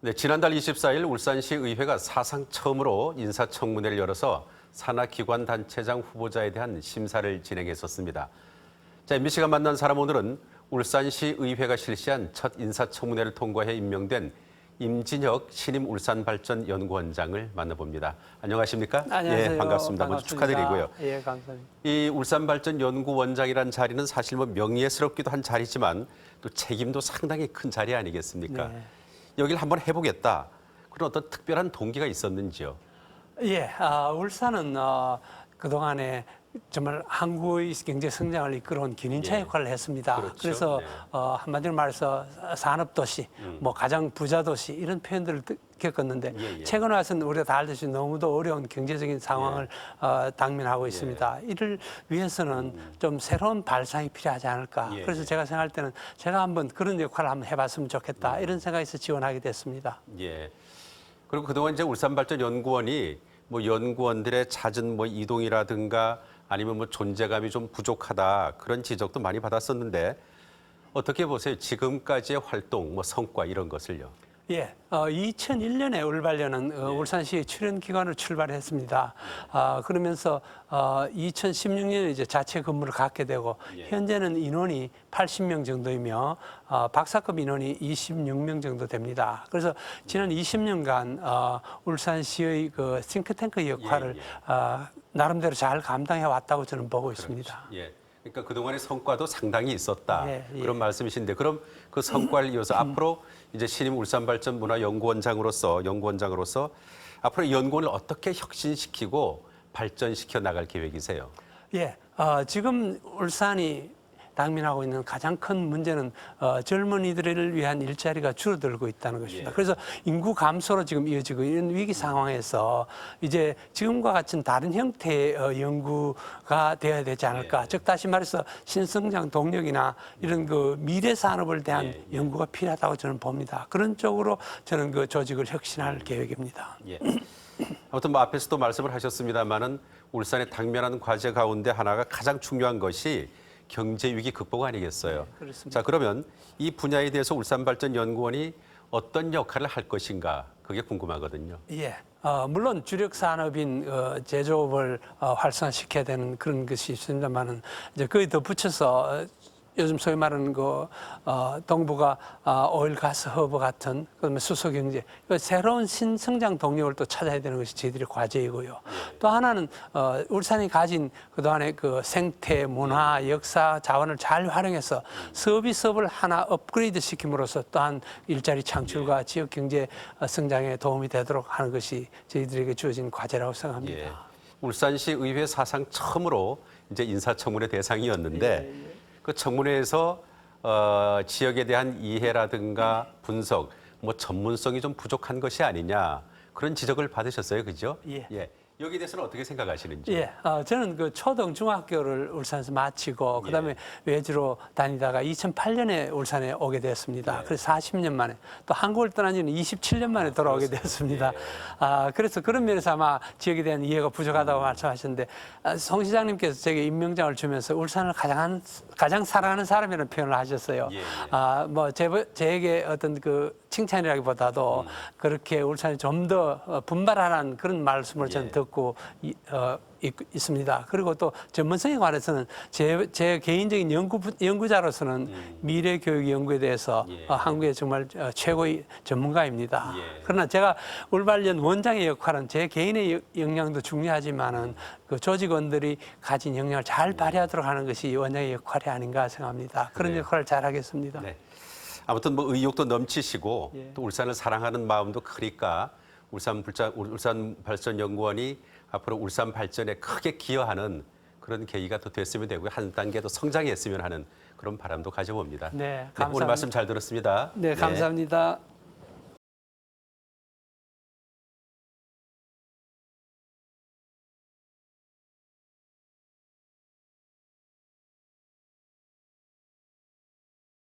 네, 지난달 24일 울산시 의회가 사상 처음으로 인사청문회를 열어서 산하기관단체장 후보자에 대한 심사를 진행했었습니다. 자, MBC가 만난 사람 오늘은 울산시 의회가 실시한 첫 인사청문회를 통과해 임명된 임진혁 신임 울산발전연구원장을 만나봅니다. 안녕하십니까? 안녕하세요. 예, 반갑습니다. 먼저 축하드리고요. 예, 감사합니다. 이 울산발전연구원장이라는 자리는 사실 뭐 명예스럽기도 한 자리지만 또 책임도 상당히 큰 자리 아니겠습니까? 네. 여기를 한번 해보겠다. 그런 어떤 특별한 동기가 있었는지요? 예, 울산은 그동안에 정말 한국의 경제 성장을 이끌어온 기린차 예. 역할을 했습니다. 그렇죠. 그래서 네. 한마디로 말해서 산업도시, 뭐 가장 부자 도시 이런 표현들을 겪었는데 예. 최근 와서는 우리가 다 알듯이 너무도 어려운 경제적인 상황을 당면하고 있습니다. 이를 위해서는 좀 새로운 발상이 필요하지 않을까. 예. 그래서 제가 생각할 때는 제가 한번 그런 역할을 한번 해봤으면 좋겠다 이런 생각에서 지원하게 됐습니다. 예. 그리고 그동안 이제 울산발전연구원이 뭐 연구원들의 잦은 뭐 이동이라든가 아니면 뭐 존재감이 좀 부족하다 그런 지적도 많이 받았었는데 어떻게 보세요? 지금까지의 활동, 뭐 성과 이런 것을요? 예, 2001년에 울발련은 울산시의 출연기관으로 출발했습니다. 그러면서 2016년에 이제 자체 근무를 갖게 되고 현재는 인원이 80명 정도이며 박사급 인원이 26명 정도 됩니다. 그래서 지난 20년간 울산시의 그 싱크탱크 역할을 나름대로 잘 감당해 왔다고 저는 보고 있습니다. 예. 그러니까 그동안의 성과도 상당히 있었다. 예. 그런 말씀이신데 그럼 그 성과를 이어서 앞으로 이제 신임 울산발전문화연구원장으로서 앞으로 이 연구원을 어떻게 혁신시키고 발전시켜 나갈 계획이세요? 예, 지금 울산이 당면하고 있는 가장 큰 문제는 젊은이들을 위한 일자리가 줄어들고 있다는 것입니다. 그래서 인구 감소로 지금 이어지고 있는 위기 상황에서 이제 지금과 같은 다른 형태의 연구가 되어야 되지 않을까. 즉 다시 말해서 신성장 동력이나 이런 그 미래 산업을 대한 연구가 필요하다고 저는 봅니다. 그런 쪽으로 저는 그 조직을 혁신할 계획입니다. 예. 아무튼 뭐 앞에서도 말씀을 하셨습니다만은 울산의 당면한 과제 가운데 하나가 가장 중요한 것이 경제 위기 극복 아니겠어요? 네, 그렇습니다. 자, 그러면 이 분야에 대해서 울산발전연구원이 어떤 역할을 할 것인가 그게 궁금하거든요. 예. 물론 주력 산업인 제조업을 활성화시켜야 되는 그런 것이 있습니다만은 이제 거기에 덧붙여서 요즘 소위 말하는 그 동북아 오일 가스 허브 같은 그다음에 수소 경제 새로운 신성장 동력을 또 찾아야 되는 것이 저희들의 과제이고요. 또 하나는 울산이 가진 그동안의 그 생태, 문화, 역사 자원을 잘 활용해서 서비스업을 하나 업그레이드 시킴으로써 또한 일자리 창출과 지역 경제 성장에 도움이 되도록 하는 것이 저희들에게 주어진 과제라고 생각합니다. 예. 울산시 의회 사상 처음으로 이제 인사청문회 대상이었는데 그 청문회에서 지역에 대한 이해라든가 분석, 뭐 전문성이 좀 부족한 것이 아니냐 그런 지적을 받으셨어요, 그죠? 예. 여기에 대해서는 어떻게 생각하시는지? 예, 저는 그 초등 중학교를 울산에서 마치고 그다음에 외지로 다니다가 2008년에 울산에 오게 됐습니다. 그래서 40년 만에 또 한국을 떠난 지는 27년 만에 돌아오게 됐습니다. 그래서 그런 면에서 아마 지역에 대한 이해가 부족하다고 말씀하셨는데 송 시장님께서 제게 임명장을 주면서 울산을 가장 사랑하는 사람이라는 표현을 하셨어요. 뭐 제게 어떤 그 칭찬이라기보다도 그렇게 울산이 좀 더 분발하라는 그런 말씀을 저는 듣고 있습니다. 그리고 또 전문성에 관해서는 제 개인적인 연구자로서는 미래 교육 연구에 대해서 한국의 정말 최고의 전문가입니다. 그러나 제가 울발련 원장의 역할은 제 개인의 역량도 중요하지만은 그 조직원들이 가진 역량을 잘 발휘하도록 하는 것이 원장의 역할이 아닌가 생각합니다. 그런 역할을 잘 하겠습니다. 네. 아무튼 뭐 의욕도 넘치시고 또 울산을 사랑하는 마음도 크니까 울산발전연구원이 앞으로 울산 발전에 크게 기여하는 그런 계기가 더 됐으면 되고요. 한 단계 더 성장했으면 하는 그런 바람도 가져봅니다. 네, 감사합니다. 오늘 말씀 잘 들었습니다. 네, 감사합니다.